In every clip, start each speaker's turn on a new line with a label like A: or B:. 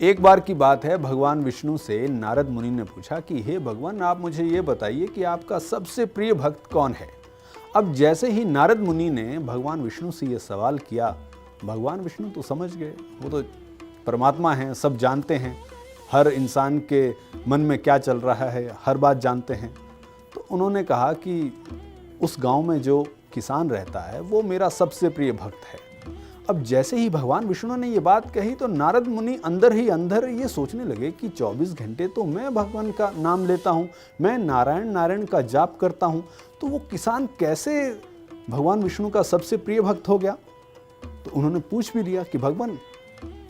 A: एक बार की बात है, भगवान विष्णु से नारद मुनि ने पूछा कि हे भगवान, आप मुझे ये बताइए कि आपका सबसे प्रिय भक्त कौन है। अब जैसे ही नारद मुनि ने भगवान विष्णु से ये सवाल किया, भगवान विष्णु तो समझ गए, वो तो परमात्मा हैं, सब जानते हैं, हर इंसान के मन में क्या चल रहा है, हर बात जानते हैं। तो उन्होंने कहा कि उस गांव में जो किसान रहता है वो मेरा सबसे प्रिय भक्त है। अब जैसे ही भगवान विष्णु ने ये बात कही तो नारद मुनि अंदर ही अंदर ये सोचने लगे कि 24 घंटे तो मैं भगवान का नाम लेता हूँ, मैं नारायण नारायण का जाप करता हूँ, तो वो किसान कैसे भगवान विष्णु का सबसे प्रिय भक्त हो गया। तो उन्होंने पूछ भी लिया कि भगवान,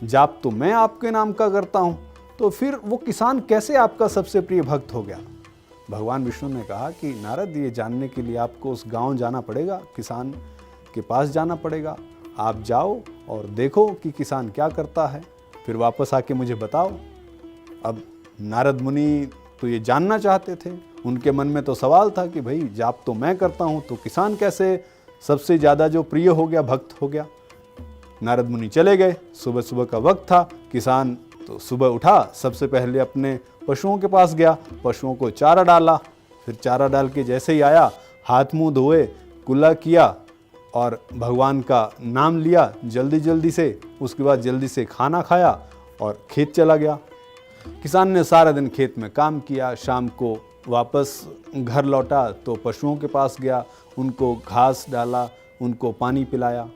A: जाप तो मैं आपके नाम का करता हूँ, तो फिर वो किसान कैसे आपका सबसे प्रिय भक्त हो गया। भगवान विष्णु ने कहा कि नारद, ये जानने के लिए आपको उस गांव जाना पड़ेगा, किसान के पास जाना पड़ेगा। आप जाओ और देखो कि किसान क्या करता है, फिर वापस आके मुझे बताओ। अब नारद मुनि तो ये जानना चाहते थे, उनके मन में तो सवाल था कि भाई जाप तो मैं करता हूँ, तो किसान कैसे सबसे ज़्यादा जो प्रिय हो गया, भक्त हो गया। नारद मुनि चले गए, सुबह सुबह का वक्त था। किसान तो सुबह उठा, सबसे पहले अपने पशुओं के पास गया, पशुओं को चारा डाला, फिर चारा डाल के जैसे ही आया, हाथ मुंह धोए, कुल्ला किया और भगवान का नाम लिया जल्दी जल्दी से। उसके बाद जल्दी से खाना खाया और खेत चला गया। किसान ने सारा दिन खेत में काम किया, शाम को वापस घर लौटा तो पशुओं के पास गया, उनको घास डाला, उनको पानी पिलाया,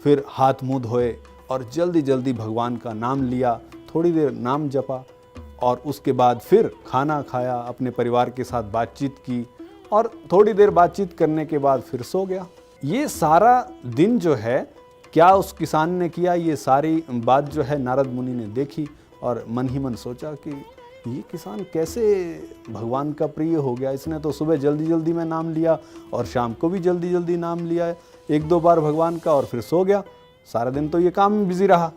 A: फिर हाथ मुंह धोए और जल्दी जल्दी भगवान का नाम लिया, थोड़ी देर नाम जपा और उसके बाद फिर खाना खाया, अपने परिवार के साथ बातचीत की और थोड़ी देर बातचीत करने के बाद फिर सो गया। ये सारा दिन जो है क्या उस किसान ने किया, ये सारी बात जो है नारद मुनि ने देखी और मन ही मन सोचा कि ये किसान कैसे भगवान का प्रिय हो गया। इसने तो सुबह जल्दी जल्दी में नाम लिया और शाम को भी जल्दी जल्दी नाम लिया, एक दो बार भगवान का, और फिर सो गया। सारा दिन तो ये काम में बिजी रहा।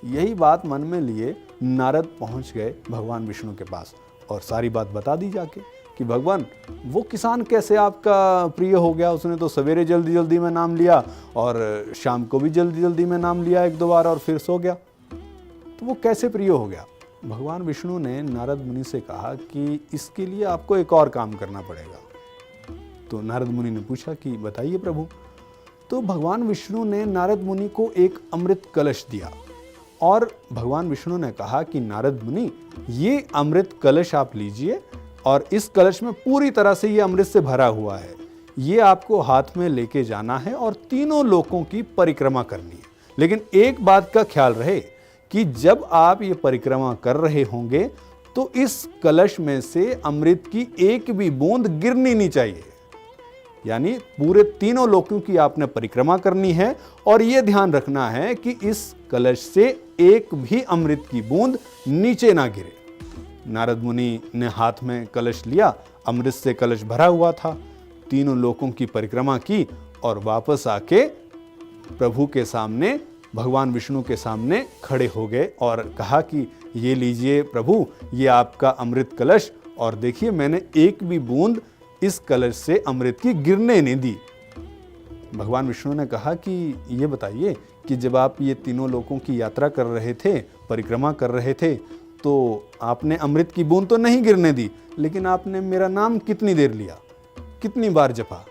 A: यही बात मन में लिए नारद पहुंच गए भगवान विष्णु के पास और सारी बात बता दी जाके कि भगवान, वो किसान कैसे आपका प्रिय हो गया। उसने तो सवेरे जल्दी जल्दी में नाम लिया और शाम को भी जल्दी जल्दी में नाम लिया एक दो बार और फिर सो गया, तो वो कैसे प्रिय हो गया। भगवान विष्णु ने नारद मुनि से कहा कि इसके लिए आपको एक और काम करना पड़ेगा। तो नारद मुनि ने पूछा कि बताइए प्रभु। तो भगवान विष्णु ने नारद मुनि को एक अमृत कलश दिया और भगवान विष्णु ने कहा कि नारद मुनि, ये अमृत कलश आप लीजिए और इस कलश में पूरी तरह से ये अमृत से भरा हुआ है। ये आपको हाथ में लेके जाना है और तीनों लोकों की परिक्रमा करनी है। लेकिन एक बात का ख्याल रहे कि जब आप ये परिक्रमा कर रहे होंगे तो इस कलश में से अमृत की एक भी बूंद गिरनी नहीं चाहिए। यानी पूरे तीनों लोकों की आपने परिक्रमा करनी है और ये ध्यान रखना है कि इस कलश से एक भी अमृत की बूंद नीचे ना गिरे। नारद मुनि ने हाथ में कलश लिया, अमृत से कलश भरा हुआ था, तीनों लोकों की परिक्रमा की और वापस आके प्रभु के सामने, भगवान विष्णु के सामने खड़े हो गए और कहा कि ये लीजिए प्रभु, ये आपका अमृत कलश, और देखिए मैंने एक भी बूंद इस कलश से अमृत की गिरने नहीं दी। भगवान विष्णु ने कहा कि ये बताइए कि जब आप ये तीनों लोकों की यात्रा कर रहे थे, परिक्रमा कर रहे थे, तो आपने अमृत की बूंद तो नहीं गिरने दी, लेकिन आपने मेरा नाम कितनी देर लिया, कितनी बार जपा।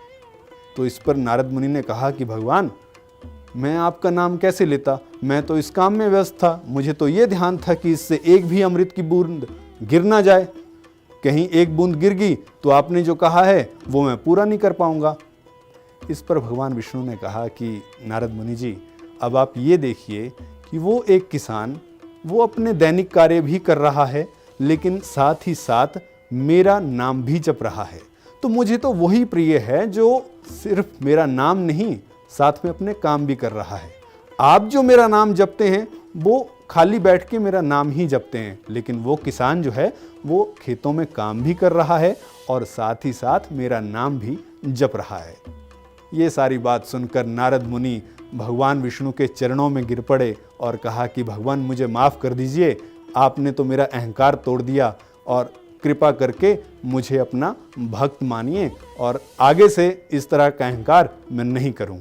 A: तो इस पर नारद मुनि ने कहा कि भगवान, मैं आपका नाम कैसे लेता, मैं तो इस काम में व्यस्त था, मुझे तो ये ध्यान था कि इससे एक भी अमृत की बूंद गिर ना जाए। कहीं एक बूंद गिर गई तो आपने जो कहा है वो मैं पूरा नहीं कर पाऊंगा। इस पर भगवान विष्णु ने कहा कि नारद मुनि जी, अब आप ये देखिए कि वो एक किसान, वो अपने दैनिक कार्य भी कर रहा है, लेकिन साथ ही साथ मेरा नाम भी जप रहा है। तो मुझे तो वही प्रिय है जो सिर्फ मेरा नाम नहीं, साथ में अपने काम भी कर रहा है। आप जो मेरा नाम जपते हैं वो खाली बैठ के मेरा नाम ही जपते हैं, लेकिन वो किसान जो है वो खेतों में काम भी कर रहा है और साथ ही साथ मेरा नाम भी जप रहा है। ये सारी बात सुनकर नारद मुनि भगवान विष्णु के चरणों में गिर पड़े और कहा कि भगवान, मुझे माफ़ कर दीजिए, आपने तो मेरा अहंकार तोड़ दिया और कृपा करके मुझे अपना भक्त मानिए और आगे से इस तरह का अहंकार मैं नहीं करूँगा।